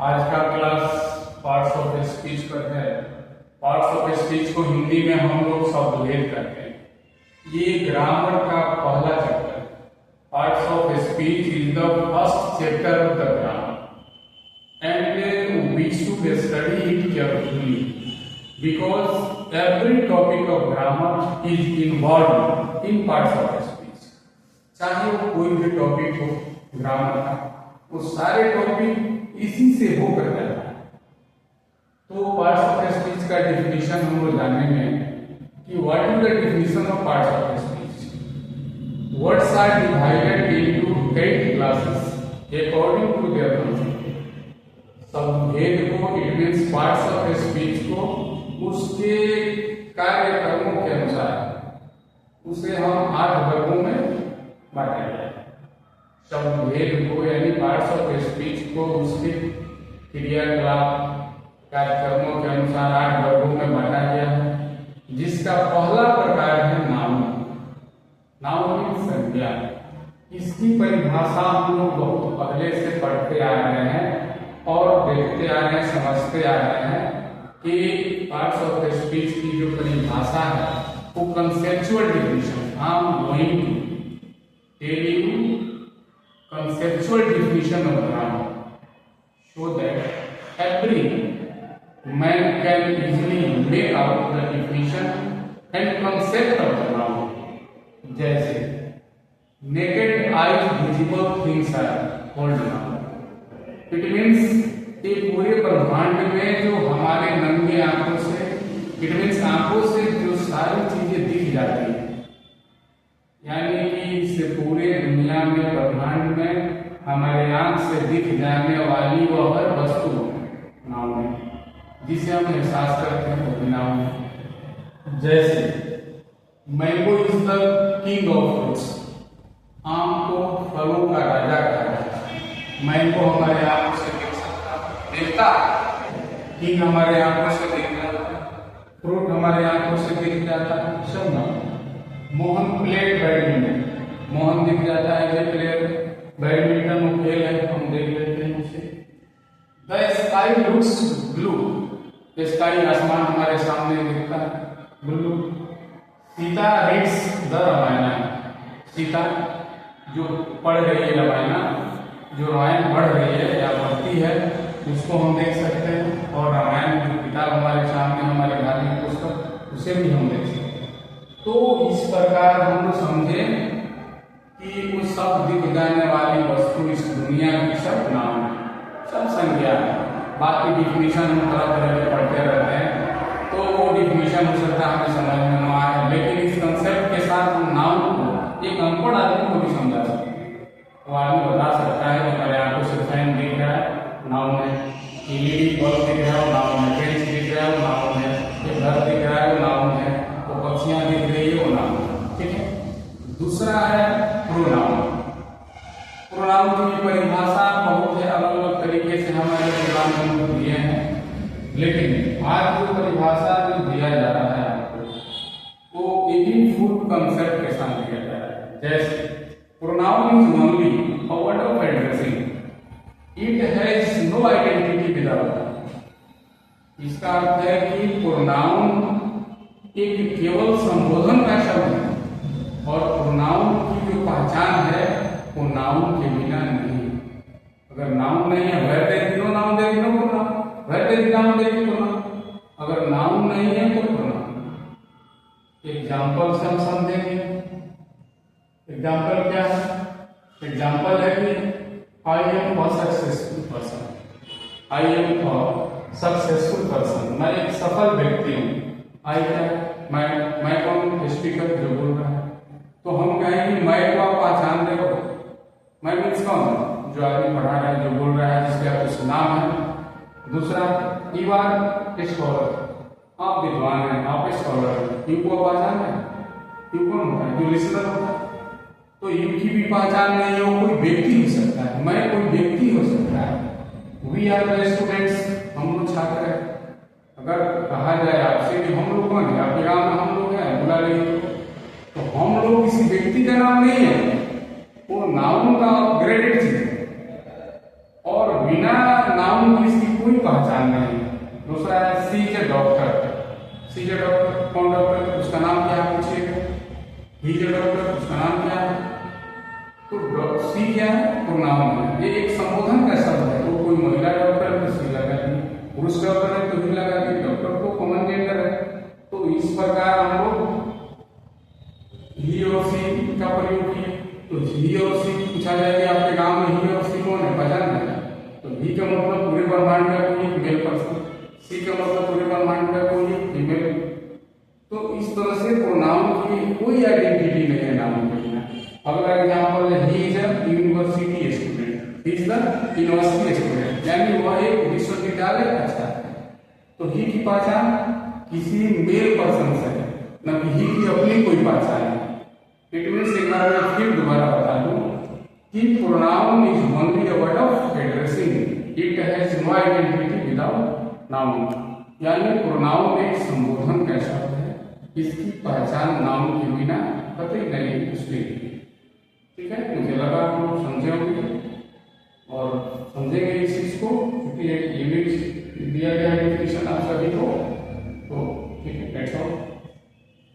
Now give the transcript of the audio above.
आज का class parts of speech पर है। पार्ट्स ऑफ स्पीच को हिंदी में हम लोग शब्दभेद करते हैं। ये ग्रामर का पहला chapter. Parts of speech is the first chapter of the grammar and we should study it carefully because every topic of grammar is involve in parts of speech. चाहे वो कोई भी टॉपिक हो ग्रामर का, वो सारे टॉपिक इसी से होकर जाता है। तो पार्ट्स ऑफ स्पीच का डेफिनेशन हम लोग जानेंगे कि what is the definition of parts of speech. Words are divided into 8 classes according to their concept. शब्दभेद को it means parts of speech को उसके कार्यक्रमों के अनुसार उसे हम 8 वर्गों में बांटेंगे। शब्दभेद को यानी पार्ट्स ऑफ स्पीच को उसके क्रियाकलाप कार्यक्रमों के अनुसार 8 वर्गों में बांटा गया है, जिसका पहला प्रकार है नाउन। नाउन मीन्स संज्ञा। इसकी परिभाषा हम लोग बहुत पहले से पढ़ते आ रहे हैं और देखते आ रहे हैं, समझते आ रहे हैं कि पार्ट्स ऑफ स्पीच की जो परिभाषा है वो conceptual definition. I am going to tell you conceptual definition of grammar so that every man can easily make out the definition and concept of the grammar. जैसे naked eyes visible things are called grammar. It means ये पूरे ब्रह्मांड में जो हमारे नंगे आंखों से, it means आंखों से जो सारी चीजें दिख जाती है, यानी कि इस पूरे दुनिया में ब्रह्मांड में हमारे आंख से दिख जाने वाली वह हर वस्तु नाउन है, जिसे हम एहसास करते हैं वो नाउन है। जैसे mango is the king of fruits. आम को फलों का राजा कहा जाता है। मैंगो हमारे आंखों से दिखता है, किंग हमारे आंखों से दिख जाता है, फ्रूट हमारे आंखों से दिख जाता है, सब noun. Mohan played badminton, Mohan दिख जाता है ये प्लेयर, बैडमिंटन वो खेल है, हम देख लेते हैं उसे। The sky looks blue, sky आसमान हमारे सामने दिखता है blue. Sita reads the Ramayana, Sita जो पढ़ रही है रामायण, जो रामायण पढ़ रही है या पढ़ती है उसको हम देख सकते हैं, और रामायण जो किताब हमारे सामने हमारे धार्मिक पुस्तक उसे भी हम देख सकते हैं। तो इस प्रकार हम लोग समझे कि वो सब दिख जाने वाली वस्तु इस दुनिया की सब नाम है, सब संज्ञा है। बाकी डिफिनेशन हम तरह तरह के पढ़ते रहते हैं, तो वो डिफिनेशन हो सकता है हमें समझ में न आए, लेकिन इस कंसेप्ट के साथ हम नाउन को एक अनपढ़ आदमी को भी समझा सकते हैं। तो आदमी बता सकता है कि हमारे आंखों से फैन दिख रहा है, नाउन है। एलईडी बल्ब दिख रहा है, नाउन है। बेंच दिख रहा है, नाउन है। ये घर दिख रहा है, नाउन है। पक्षियां दिख रही है, वो नाउन। ठीक है। दूसरा है प्रोनाउन। प्रोनाउन की परिभाषा बहुत है, अलग अलग तरीके से हमारे प्रोनाउन को दिए हैं, लेकिन आज जो परिभाषा जो दिया जा रहा है आपको वो एक फुल कंसेप्ट के साथ दिया जा रहा है। जैसे pronoun is only a word of addressing, it has no identity without. इसका अर्थ है कि प्रोनाउन एक केवल संबोधन का शब्द है, और प्रोनाउन की जो पहचान है वो नाउन के बिना नहीं। अगर नाउन नहीं है, वह दे दिनो नाउन दे दिनो प्रोनाउन, वह दे दिनो नाउन दे दिनो प्रोनाउन। अगर नाउन नहीं है तो प्रोनाउन। एग्जाम्पल से हम समझेंगे। एग्जाम्पल क्या है? एग्जाम्पल है कि I am a successful person. I am a successful person, मैं एक सफल व्यक्ति हूँ। आई क्या? मैं कौन? स्पीकर जो बोल रहा है। तो हम कहेंगे मैं को आप पहचान देखो। मैं मीन्स कौन? जो आदमी पढ़ा रहा है, जो बोल रहा है, जिसका कुछ नाम है। दूसरा, यू आर स्कॉलर, आप विद्वान हैं, आप स्कॉलर हैं। यू को पहचान है? यू कौन होता है? जो लिसनर होता है। तो यू की भी पहचान नहीं है, वो कोई व्यक्ति हो सकता है, मैं कोई व्यक्ति हो सकता है। वी आर द स्टूडेंट्स, हम लोग छात्र हैं। अगर कहा जाए आपसे कि हम लोग कौन है, आपके गाँव में हम लोग हैं, बुला लीजिए, तो हम लोग किसी व्यक्ति का नाम नहीं है, वो नाउन का अपग्रेडेड चीज है। और बिना नाउन की इसकी कोई पहचान नहीं है। दूसरा है C is a doctor. C is a doctor, कौन डॉक्टर, उसका नाम क्या है पूछिएगा। ही इज ए डॉक्टर, उसका नाम क्या है। तो सी क्या है, प्रोनाउन है। ये एक संबोधन का शब्द है। तो कोई महिला डॉक्टर है तो सी लगा दी, पुरुष डॉक्टर है तो ही लगा दी, डॉक्टर तो कॉमन जेंडर है। तो इस प्रकार हम लोग ही और सी का प्रयोग किए। तो ही और सी पूछा जाए कि आपके गांव में ही और सी कौन है, पहचान है। तो ही का मतलब पूरे ब्रह्मांड का कोई मेल पर्सन, सी का मतलब पूरे ब्रह्मांड का कोई फीमेल। तो इस तरह से प्रोनाउन की कोई आइडेंटिटी नहीं है नाउन के बिना। अगला एग्जांपल है he is a university student. He is the university student, यानी वह एक विश्वविद्यालय का छात्र है। तो ही की पहचान किसी मेल पर्सन से है, न कि ही की अपनी कोई पहचान है। इट मीन्स एक बार मैं फिर दोबारा बता दूं कि pronoun is only a word of addressing, it has no identity without noun. यानी प्रोनाउन एक संबोधन का शब्द है, इसकी पहचान नाउन के बिना कतई नहीं उसने की। ठीक है, मुझे लगा आप लोग समझे होंगे और समझेंगे इस चीज को, क्योंकि एक यूनिट दिया गया है आप सभी को।